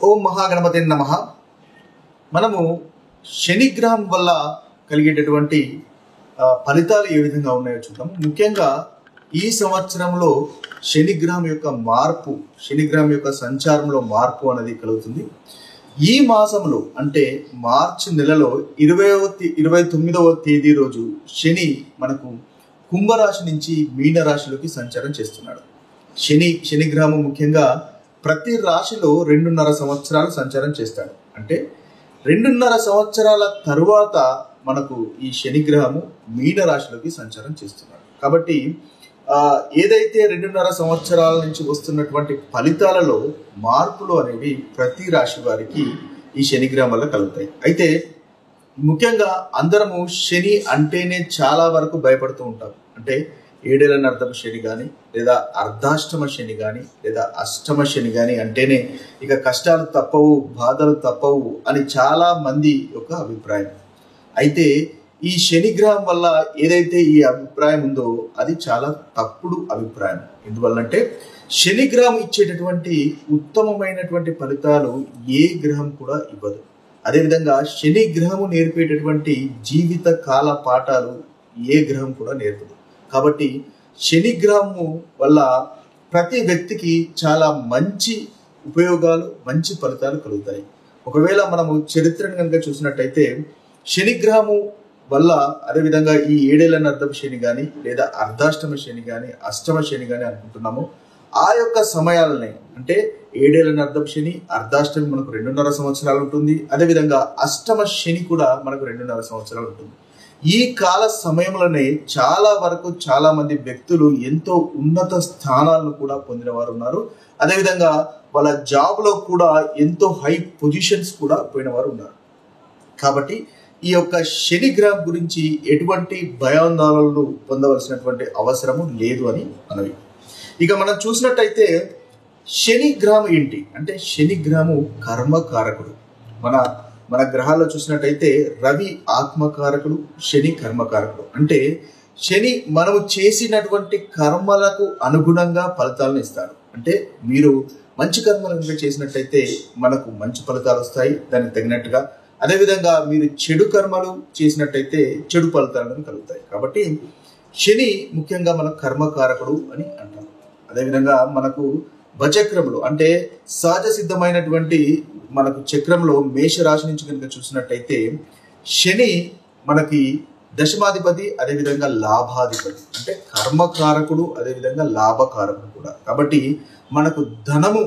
ఓం మహాగణపతి నమః. మనము శనిగ్రహం వల్ల కలిగేటటువంటి ఫలితాలు ఏ విధంగా ఉన్నాయో చూద్దాం. ముఖ్యంగా ఈ సంవత్సరంలో శనిగ్రహం యొక్క మార్పు, శనిగ్రహం యొక్క సంచారంలో మార్పు అనేది కలుగుతుంది. ఈ మాసంలో అంటే మార్చి నెలలో 29వ తేదీ రోజు శని మనకు కుంభరాశి నుంచి మీనరాశిలోకి సంచారం చేస్తున్నాడు. శనిగ్రహం ముఖ్యంగా ప్రతి రాశిలో 2.5 సంవత్సరాలు సంచారం చేస్తాడు. అంటే 2.5 సంవత్సరాల తరువాత మనకు ఈ శనిగ్రహము మీనరాశిలోకి సంచారం చేస్తున్నాడు. కాబట్టి ఏదైతే 2.5 సంవత్సరాల నుంచి వస్తున్నటువంటి ఫలితాలలో మార్పులు అనేవి ప్రతి రాశి వారికి ఈ శనిగ్రహం వల్ల కలుగుతాయి. అయితే ముఖ్యంగా అందరము శని అంటేనే చాలా వరకు భయపడుతూ ఉంటాం. అంటే 7 ఏళ్ల అర్ధమ శని కానీ, లేదా అర్ధాష్టమ శని కానీ, లేదా అష్టమ శని కానీ అంటేనే ఇక కష్టాలు తప్పవు, బాధలు తప్పవు అని చాలా మంది యొక్క అభిప్రాయం. అయితే ఈ శనిగ్రహం వల్ల ఏదైతే ఈ అభిప్రాయం ఉందో అది చాలా తప్పుడు అభిప్రాయం. ఎందువల్లంటే శనిగ్రహం ఇచ్చేటటువంటి ఉత్తమమైనటువంటి ఫలితాలు ఏ గ్రహం కూడా ఇవ్వదు. అదేవిధంగా శనిగ్రహము నేర్పేటటువంటి జీవిత కాల పాఠాలు ఏ గ్రహం కూడా నేర్పదు. కాబట్టి శనిగ్రహము వల్ల ప్రతి వ్యక్తికి చాలా మంచి ఉపయోగాలు, మంచి ఫలితాలు కలుగుతాయి. ఒకవేళ మనము చరిత్రను కనుక చూసినట్టయితే శనిగ్రహము వల్ల అదేవిధంగా ఈ 7 ఏళ్ల అర్ధమ శని కానీ, లేదా అర్ధాష్టమ శని కానీ, అష్టమ శని కానీ అనుకుంటున్నాము. ఆ యొక్క సమయాలనే అంటే 7 ఏళ్ల అర్ధమ శని, అర్ధాష్టమి మనకు 2.5 సంవత్సరాలు ఉంటుంది. అదేవిధంగా అష్టమ శని కూడా మనకు 2.5 సంవత్సరాలు ఉంటుంది. ఈ కాల సమయంలోనే చాలా వరకు చాలా మంది వ్యక్తులు ఎంతో ఉన్నత స్థానాలను కూడా పొందిన వారు ఉన్నారు. అదేవిధంగా వాళ్ళ జాబ్లో కూడా ఎంతో హై పొజిషన్స్ కూడా పోయిన వారు ఉన్నారు. కాబట్టి ఈ యొక్క శనిగ్రహం గురించి ఎటువంటి భయాందోళనలు పొందవలసినటువంటి అవసరము లేదు అని మనవి. ఇక మనం చూసినట్టయితే శనిగ్రహం ఏంటి అంటే శనిగ్రహము కర్మకారకుడు. మన గ్రహాల్లో చూసినట్టయితే రవి ఆత్మకారకుడు, శని కర్మకారకుడు. అంటే శని మనము చేసినటువంటి కర్మలకు అనుగుణంగా ఫలితాలను ఇస్తాడు. అంటే మీరు మంచి కర్మలు చేసినట్టయితే మనకు మంచి ఫలితాలు వస్తాయి దానికి తగినట్టుగా. అదేవిధంగా మీరు చెడు కర్మలు చేసినట్టయితే చెడు ఫలితాలను కలుగుతాయి. కాబట్టి శని ముఖ్యంగా మన కర్మకారకుడు అని అంటాం. అదేవిధంగా మనకు భచక్రములు అంటే సహజ సిద్ధమైనటువంటి మనకు చక్రంలో మేషరాశి నుంచి కనుక చూసినట్టయితే శని మనకి దశమాధిపతి, అదేవిధంగా లాభాధిపతి. అంటే కర్మకారకుడు, అదేవిధంగా లాభకారకుడు కూడా. కాబట్టి మనకు ధనము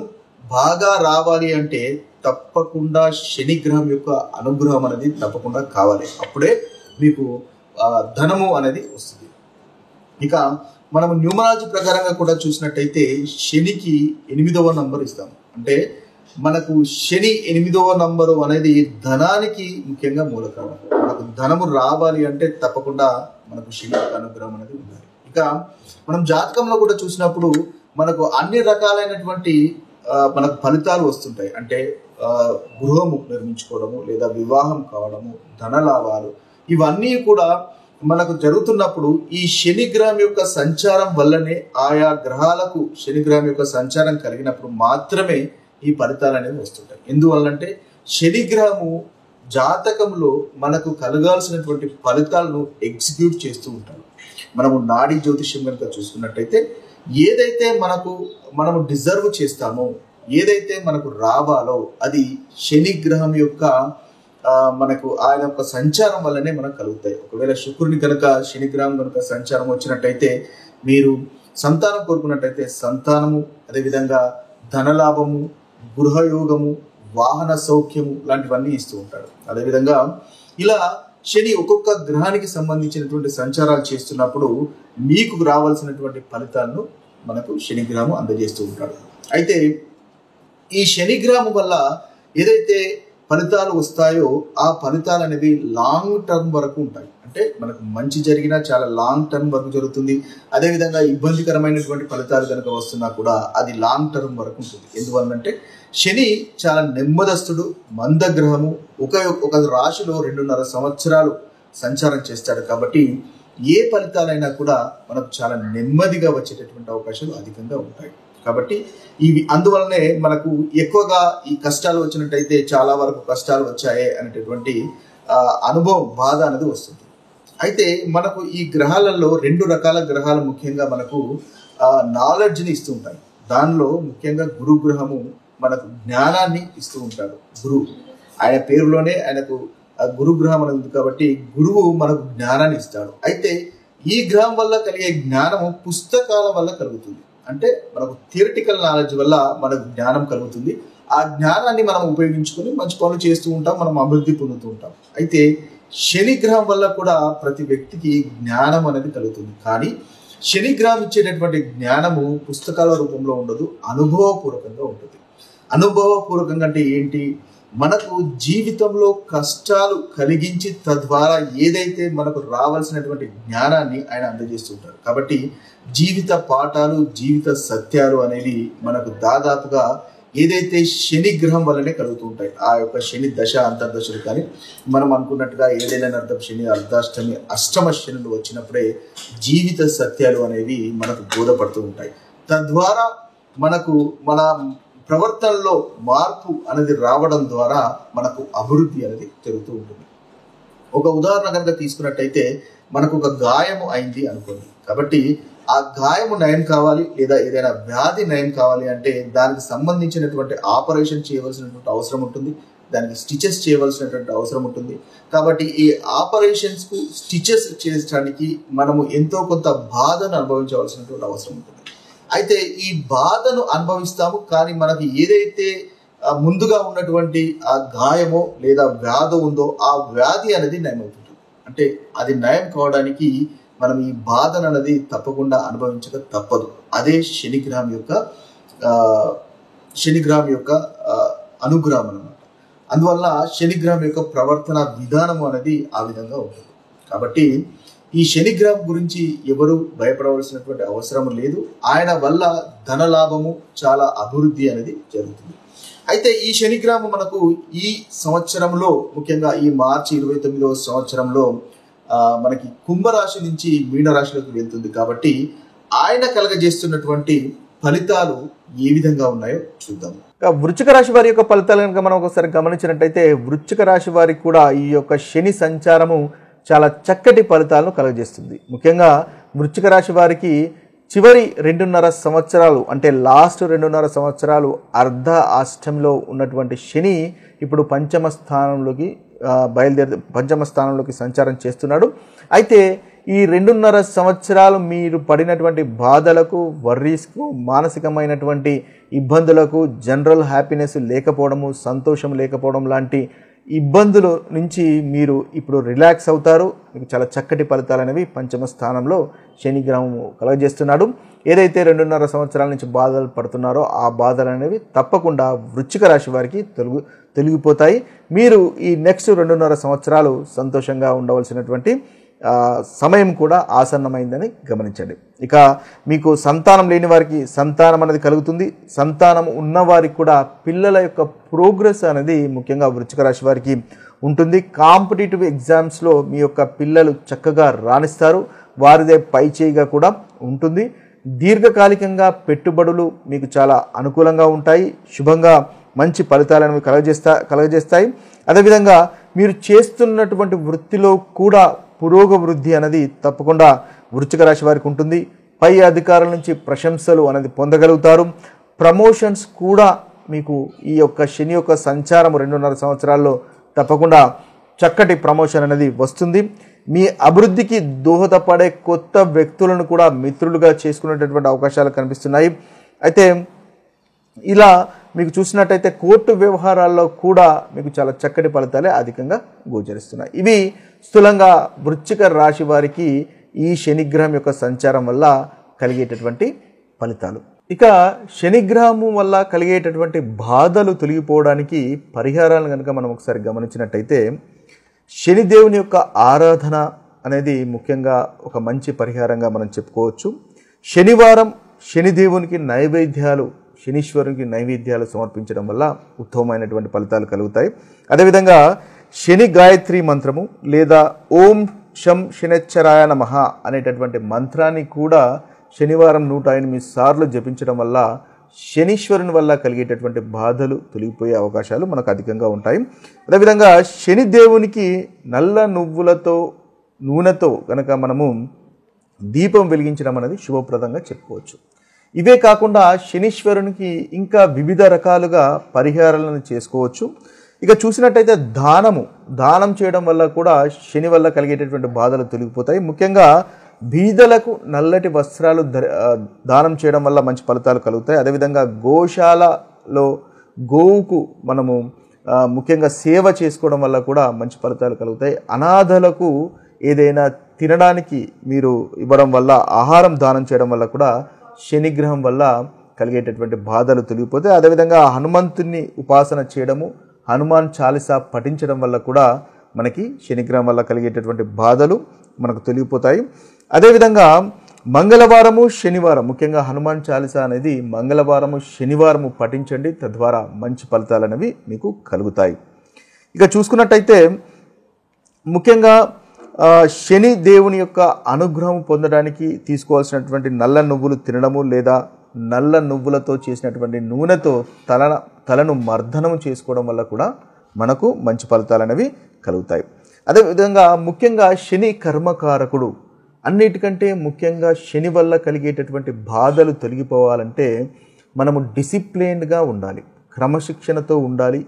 బాగా రావాలి అంటే తప్పకుండా శనిగ్రహం యొక్క అనుగ్రహం అనేది తప్పకుండా కావాలి. అప్పుడే మీకు ధనము అనేది వస్తుంది. ఇక మనము న్యూమరాలజీ ప్రకారంగా కూడా చూసినట్టయితే శనికి 8వ నంబర్ ఇస్తాం. అంటే మనకు శని 8వ నంబరు అనేది ధనానికి ముఖ్యంగా మూలకారణం. మనకు ధనము రావాలి అంటే తప్పకుండా మనకు శని అనుగ్రహం అనేది ఉండాలి. ఇక మనం జాతకంలో కూడా చూసినప్పుడు మనకు అన్ని రకాలైనటువంటి మనకు ఫలితాలు వస్తుంటాయి. అంటే గృహము నిర్మించుకోవడము, లేదా వివాహం కావడము, ధన లాభాలు, ఇవన్నీ కూడా మనకు జరుగుతున్నప్పుడు ఈ శనిగ్రహం యొక్క సంచారం వల్లనే, ఆయా గ్రహాలకు శనిగ్రహం యొక్క సంచారం కలిగినప్పుడు మాత్రమే ఈ ఫలితాలు అనేవి వస్తుంటాయి. ఎందువల్లంటే శనిగ్రహము జాతకంలో మనకు కలగాల్సినటువంటి ఫలితాలను ఎగ్జిక్యూట్ చేస్తూ ఉంటాడు. మనము నాడీ జ్యోతిష్యం కనుక చూసుకున్నట్టయితే ఏదైతే మనము డిజర్వ్ చేస్తామో, ఏదైతే మనకు రావాలో అది శనిగ్రహం యొక్క మనకు ఆయన యొక్క సంచారం వల్లనే మనకు కలుగుతాయి. ఒకవేళ శుక్రుని కనుక శనిగ్రహం కనుక సంచారం వచ్చినట్టయితే మీరు సంతానం కోరుకున్నట్టయితే సంతానము, అదేవిధంగా ధనలాభము, గృహయోగము, వాహన సౌఖ్యము లాంటివన్నీ ఇస్తూ ఉంటాడు. అదేవిధంగా ఇలా శని ఒక్కొక్క గ్రహానికి సంబంధించినటువంటి సంచారాలు చేస్తున్నప్పుడు మీకు రావాల్సినటువంటి ఫలితాలను మనకు శనిగ్రహము అందజేస్తూ ఉంటాడు. అయితే ఈ శనిగ్రహం వల్ల ఏదైతే ఫలితాలు వస్తాయో ఆ ఫలితాలు అనేవి లాంగ్ టర్మ్ వరకు ఉంటాయి. అంటే మనకు మంచి జరిగినా చాలా లాంగ్ టర్మ్ వరకు జరుగుతుంది. అదేవిధంగా ఇబ్బందికరమైనటువంటి ఫలితాలు కనుక వస్తున్నా కూడా అది లాంగ్ టర్మ్ వరకు ఉంటుంది. ఎందువల్లంటే శని చాలా నెమ్మదస్తుడు, మందగ్రహము. ఒక రాశిలో 2.5 సంవత్సరాలు సంచారం చేస్తాడు. కాబట్టి ఏ ఫలితాలైనా కూడా మనకు చాలా నెమ్మదిగా వచ్చేటటువంటి అవకాశాలు అధికంగా ఉంటాయి. కాబట్టి ఇవి అందువల్లనే మనకు ఎక్కువగా ఈ కష్టాలు వచ్చినట్టయితే చాలా వరకు కష్టాలు వచ్చాయి అనేటటువంటి అనుభవం, బాధ అనేది వస్తుంది. అయితే మనకు ఈ గ్రహాలలో 2 రకాల గ్రహాలు ముఖ్యంగా మనకు నాలెడ్జ్ని ఇస్తూ ఉంటాయి. దానిలో ముఖ్యంగా గురు గ్రహము మనకు జ్ఞానాన్ని ఇస్తూ ఉంటాడు. గురువు ఆయన పేరులోనే ఆయనకు గురు గ్రహం అనేది ఉంది కాబట్టి గురువు మనకు జ్ఞానాన్ని ఇస్తాడు. అయితే ఈ గ్రహం వల్ల కలిగే జ్ఞానము పుస్తకాల వల్ల కలుగుతుంది. అంటే మనకు థియరిటికల్ నాలెడ్జ్ వల్ల మనకు జ్ఞానం కలుగుతుంది. ఆ జ్ఞానాన్ని మనం ఉపయోగించుకొని మంచి పనులు చేస్తూ ఉంటాం, మనం అభివృద్ధి పొందుతూ ఉంటాం. అయితే శని గ్రహం వల్ల కూడా ప్రతి వ్యక్తికి జ్ఞానం అనేది కలుగుతుంది. కానీ శని గ్రహం ఇచ్చేటటువంటి జ్ఞానము పుస్తకాల రూపంలో ఉండదు, అనుభవపూర్వకంగా ఉంటుంది. అనుభవపూర్వకంగా అంటే ఏంటి? మనకు జీవితంలో కష్టాలు కలిగించి తద్వారా ఏదైతే మనకు రావాల్సినటువంటి జ్ఞానాన్ని ఆయన అందజేస్తుంటారు. కాబట్టి జీవిత పాఠాలు, జీవిత సత్యాలు అనేవి మనకు దాదాపుగా ఏదైతే శని గ్రహం వల్లనే కలుగుతూ ఉంటాయి. ఆ యొక్క శని దశ అంతర్దశలు కానీ మనం అనుకున్నట్టుగా ఏడేళ్ళ అర్థం శని, అర్ధాష్టమి, అష్టమ శనులు వచ్చినప్పుడే జీవిత సత్యాలు అనేవి మనకు బోధపడుతూ ఉంటాయి. తద్వారా మనకు మన ప్రవర్తనలో మార్పు అనేది రావడం ద్వారా మనకు అభివృద్ధి అనేది జరుగుతూ ఉంటుంది. ఒక ఉదాహరణ కనుక తీసుకున్నట్టయితే మనకు ఒక గాయము అయింది అనుకోండి. కాబట్టి ఆ గాయము నయం కావాలి లేదా ఏదైనా వ్యాధి నయం కావాలి అంటే దానికి సంబంధించినటువంటి ఆపరేషన్ చేయవలసినటువంటి అవసరం ఉంటుంది, దానికి స్టిచెస్ చేయవలసినటువంటి అవసరం ఉంటుంది. కాబట్టి ఈ ఆపరేషన్స్ కు స్టిచెస్ చేయడానికి మనము ఎంతో కొంత బాధను అనుభవించవలసినటువంటి అవసరం ఉంటుంది. అయితే ఈ బాధను అనుభవిస్తాము, కానీ మనకి ఏదైతే ముందుగా ఉన్నటువంటి ఆ గాయమో లేదా వ్యాధి ఉందో ఆ వ్యాధి అనేది నయం అవుతుంది. అంటే అది నయం కావడానికి మనం ఈ బాధను అనేది తప్పకుండా అనుభవించక తప్పదు. అదే శనిగ్రహం యొక్క అనుగ్రహం అన్నమాట. అందువల్ల శనిగ్రహం యొక్క ప్రవర్తన విధానం అనేది ఆ విధంగా ఉంటుంది. కాబట్టి ఈ శనిగ్రహం గురించి ఎవరు భయపడవలసినటువంటి అవసరం లేదు. ఆయన వల్ల ధనలాభము, చాలా అభివృద్ధి అనేది జరుగుతుంది. అయితే ఈ శనిగ్రహం మనకు ఈ సంవత్సరంలో ముఖ్యంగా ఈ మార్చి 29వ సంవత్సరంలో మనకి కుంభరాశి నుంచి మీనరాశిలోకి వెళ్తుంది. కాబట్టి ఆయన కలగజేస్తున్నటువంటి ఫలితాలు ఏ విధంగా ఉన్నాయో చూద్దాం. వృశ్చిక రాశి వారి యొక్క ఫలితాలు కనుక మనం ఒకసారి గమనించినట్టయితే వృశ్చిక రాశి వారికి కూడా ఈ యొక్క శని సంచారము చాలా చక్కటి ఫలితాలను కలుగజేస్తుంది. ముఖ్యంగా వృశ్చిక రాశి వారికి చివరి 2.5 సంవత్సరాలు అంటే లాస్ట్ 2.5 సంవత్సరాలు అర్ధ అష్టమిలో ఉన్నటువంటి శని ఇప్పుడు పంచమ స్థానంలోకి సంచారం చేస్తున్నాడు. అయితే ఈ 2.5 సంవత్సరాలు మీరు పడినటువంటి బాధలకు, వర్రీస్కు, మానసికమైనటువంటి ఇబ్బందులకు, జనరల్ హ్యాపీనెస్ లేకపోవడము, సంతోషం లేకపోవడం లాంటి ఇబ్బందుల నుంచి మీరు ఇప్పుడు రిలాక్స్ అవుతారు. మీకు చాలా చక్కటి ఫలితాలు అనేవి పంచమ స్థానంలో శని గ్రహము కలుగజేస్తున్నాడు. ఏదైతే 2.5 సంవత్సరాల నుంచి బాధలు పడుతున్నారో ఆ బాధలు అనేవి తప్పకుండా వృశ్చిక రాశి వారికి తొలగిపోతాయి. మీరు ఈ నెక్స్ట్ 2.5 సంవత్సరాలు సంతోషంగా ఉండవలసినటువంటి సమయం కూడా ఆసన్నమైందని గమనించండి. ఇక మీకు సంతానం లేని వారికి సంతానం అనేది కలుగుతుంది. సంతానం ఉన్నవారికి కూడా పిల్లల యొక్క ప్రోగ్రెస్ అనేది ముఖ్యంగా వృశ్చిక రాశి వారికి ఉంటుంది. కాంపిటేటివ్ ఎగ్జామ్స్లో మీ యొక్క పిల్లలు చక్కగా రాణిస్తారు, వారిదే పై చేయిగా కూడా ఉంటుంది. దీర్ఘకాలికంగా పెట్టుబడులు మీకు చాలా అనుకూలంగా ఉంటాయి, శుభంగా మంచి ఫలితాలను కలగజేస్తాయి. అదేవిధంగా మీరు చేస్తున్నటువంటి వృత్తిలో కూడా పురోగవృద్ధి అనేది తప్పకుండా వృశ్చిక రాశి వారికి ఉంటుంది. పై అధికారుల నుంచి ప్రశంసలు అనేది పొందగలుగుతారు. ప్రమోషన్స్ కూడా మీకు ఈ యొక్క శని యొక్క సంచారం 2.5 సంవత్సరాల్లో తప్పకుండా చక్కటి ప్రమోషన్ అనేది వస్తుంది. మీ అభివృద్ధికి దోహదపడే కొత్త వ్యక్తులను కూడా మిత్రులుగా చేసుకునేటటువంటి అవకాశాలు కనిపిస్తున్నాయి. అయితే ఇలా మీకు చూసినట్టయితే కోర్టు వ్యవహారాల్లో కూడా మీకు చాలా చక్కటి ఫలితాలే అధికంగా గోచరిస్తున్నాయి. ఇవి స్థూలంగా వృశ్చిక రాశి వారికి ఈ శనిగ్రహం యొక్క సంచారం వల్ల కలిగేటటువంటి ఫలితాలు. ఇక శనిగ్రహము వల్ల కలిగేటటువంటి బాధలు తొలగిపోవడానికి పరిహారాలను కనుక మనం ఒకసారి గమనించినట్టయితే శనిదేవుని యొక్క ఆరాధన అనేది ముఖ్యంగా ఒక మంచి పరిహారంగా మనం చెప్పుకోవచ్చు. శనివారం శనిదేవునికి శనీశ్వరునికి నైవేద్యాలు సమర్పించడం వల్ల ఉత్తమమైనటువంటి ఫలితాలు కలుగుతాయి. అదేవిధంగా శని గాయత్రి మంత్రము లేదా ఓం శం శనిశ్చరాయ నమః అనేటటువంటి మంత్రాన్ని కూడా శనివారం 108 సార్లు జపించడం వల్ల శనీశ్వరుని వల్ల కలిగేటటువంటి బాధలు తొలగిపోయే అవకాశాలు మనకు అధికంగా ఉంటాయి. అదేవిధంగా శని దేవునికి నల్ల నువ్వులతో నూనెతో కనుక మనము దీపం వెలిగించడం అనేది శుభప్రదంగా చెప్పుకోవచ్చు. ఇవే కాకుండా శనీశ్వరునికి ఇంకా వివిధ రకాలుగా పరిహారాలను చేసుకోవచ్చు. ఇక చూసినట్టయితే దానం చేయడం వల్ల కూడా శని వల్ల కలిగేటటువంటి బాధలు తొలగిపోతాయి. ముఖ్యంగా బీదలకు నల్లటి వస్త్రాలు దానం చేయడం వల్ల మంచి ఫలితాలు కలుగుతాయి. అదేవిధంగా గోశాలలో గోవుకు మనము ముఖ్యంగా సేవ చేసుకోవడం వల్ల కూడా మంచి ఫలితాలు కలుగుతాయి. అనాథలకు ఏదైనా తినడానికి మీరు ఇవ్వడం వల్ల, ఆహారం దానం చేయడం వల్ల కూడా శనిగ్రహం వల్ల కలిగేటటువంటి బాధలు తొలగిపోతాయి. అదేవిధంగా హనుమంతుని ఉపాసన చేయడము, హనుమాన్ చాలీసా పఠించడం వల్ల కూడా మనకి శనిగ్రహం వల్ల కలిగేటటువంటి బాధలు మనకు తొలగిపోతాయి. అదేవిధంగా మంగళవారము శనివారం, ముఖ్యంగా హనుమాన్ చాలీసా అనేది మంగళవారము శనివారము పఠించండి, తద్వారా మంచి ఫలితాలు అనేవి మీకు కలుగుతాయి. ఇక చూసుకున్నట్టయితే ముఖ్యంగా శని దేవుని యొక్క అనుగ్రహం పొందడానికి తీసుకోవాల్సినటువంటి నల్ల నువ్వులు తినడము, లేదా నల్ల నువ్వులతో చేసినటువంటి నూనెతో తలను మర్దనం చేసుకోవడం వల్ల కూడా మనకు మంచి ఫలితాలు అనేవి కలుగుతాయి. అదేవిధంగా ముఖ్యంగా శని కర్మకారకుడు. అన్నిటికంటే ముఖ్యంగా శని వల్ల కలిగేటటువంటి బాధలు తొలగిపోవాలంటే మనము డిసిప్లైన్డ్గా ఉండాలి, క్రమశిక్షణతో ఉండాలి,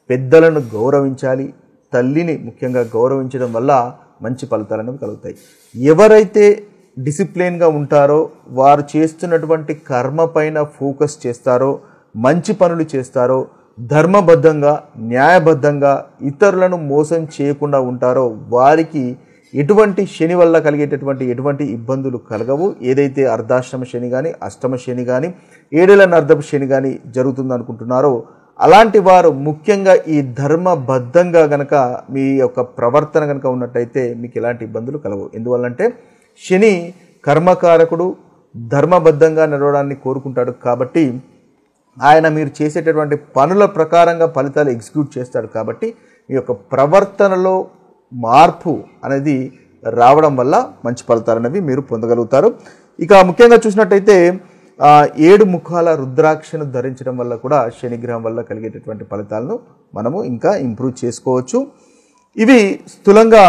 పెద్దలను గౌరవించాలి, తల్లిని ముఖ్యంగా గౌరవించడం వల్ల మంచి ఫలితాలు అనేవి కలుగుతాయి. ఎవరైతే డిసిప్లైన్గా ఉంటారో, వారు చేస్తున్నటువంటి కర్మ పైన ఫోకస్ చేస్తారో, మంచి పనులు చేస్తారో, ధర్మబద్ధంగా న్యాయబద్ధంగా ఇతరులను మోసం చేయకుండా ఉంటారో వారికి ఎటువంటి శని వల్ల కలిగేటటువంటి ఎటువంటి ఇబ్బందులు కలగవు. ఏదైతే అర్ధాష్టమ శని కానీ, అష్టమ శని కానీ, ఏడేళ్ల నర్ధపు శని కానీ జరుగుతుంది అనుకుంటున్నారో అలాంటి వారు ముఖ్యంగా ఈ ధర్మబద్ధంగా గనక మీ యొక్క ప్రవర్తన కనుక ఉన్నట్టయితే మీకు ఎలాంటి ఇబ్బందులు కలగవు. ఎందువల్లంటే శని కర్మకారకుడు, ధర్మబద్ధంగా నడవడాన్ని కోరుకుంటాడు. కాబట్టి ఆయన మీరు చేసేటటువంటి పనుల ప్రకారంగా ఫలితాలు ఎగ్జిక్యూట్ చేస్తాడు. కాబట్టి మీ యొక్క ప్రవర్తనలో మార్పు అనేది రావడం వల్ల మంచి ఫలితాలు అనేవి మీరు పొందగలుగుతారు. ఇక ముఖ్యంగా చూసినట్టయితే 7 ముఖాల రుద్రాక్షను ధరించడం వల్ల కూడా శనిగ్రహం వల్ల కలిగేటటువంటి ఫలితాలను మనము ఇంకా ఇంప్రూవ్ చేసుకోవచ్చు. ఇవి స్థూలంగా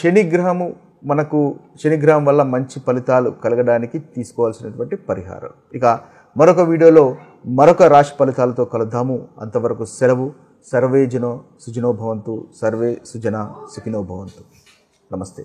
శనిగ్రహం వల్ల మంచి ఫలితాలు కలగడానికి తీసుకోవాల్సినటువంటి పరిహారం. ఇక మరొక వీడియోలో మరొక రాశి ఫలితాలతో కలుద్దాము. అంతవరకు సెలవు. సర్వే జనో సుజనో భవంతు, సర్వే సుజన సుఖినో భవంతు. నమస్తే.